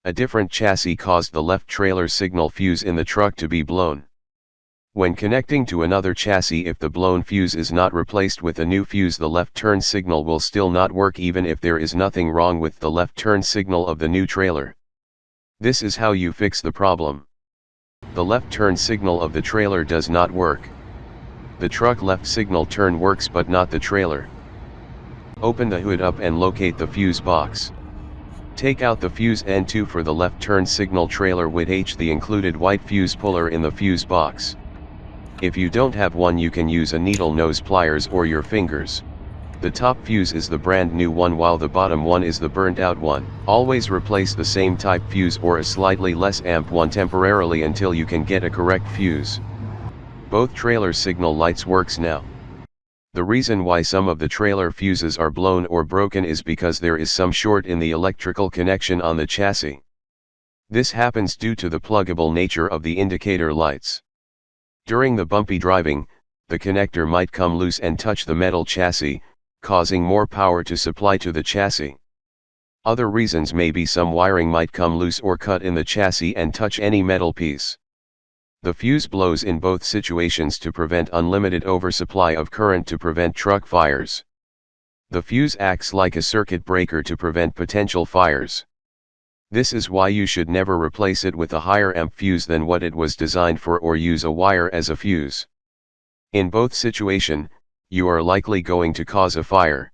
A different chassis caused the left trailer signal fuse in the truck to be blown. When connecting to another chassis, if the blown fuse is not replaced with a new fuse, the left turn signal will still not work even if there is nothing wrong with the left turn signal of the new trailer. This is how you fix the problem. The left turn signal of the trailer does not work. The truck left signal turn works but not the trailer. Open the hood up and locate the fuse box. Take out the fuse N2 for the left turn signal trailer with the included white fuse puller in the fuse box. If you don't have one, you can use a needle nose pliers or your fingers. The top fuse is the brand new one while the bottom one is the burnt out one. Always replace the same type fuse or a slightly less amp one temporarily until you can get a correct fuse. Both trailer signal lights works now. The reason why some of the trailer fuses are blown or broken is because there is some short in the electrical connection on the chassis. This happens due to the pluggable nature of the indicator lights. During the bumpy driving, the connector might come loose and touch the metal chassis, causing more power to supply to the chassis. Other reasons may be some wiring might come loose or cut in the chassis and touch any metal piece. The fuse blows in both situations to prevent unlimited oversupply of current to prevent truck fires. The fuse acts like a circuit breaker to prevent potential fires. This is why you should never replace it with a higher amp fuse than what it was designed for or use a wire as a fuse. In both situations, you are likely going to cause a fire.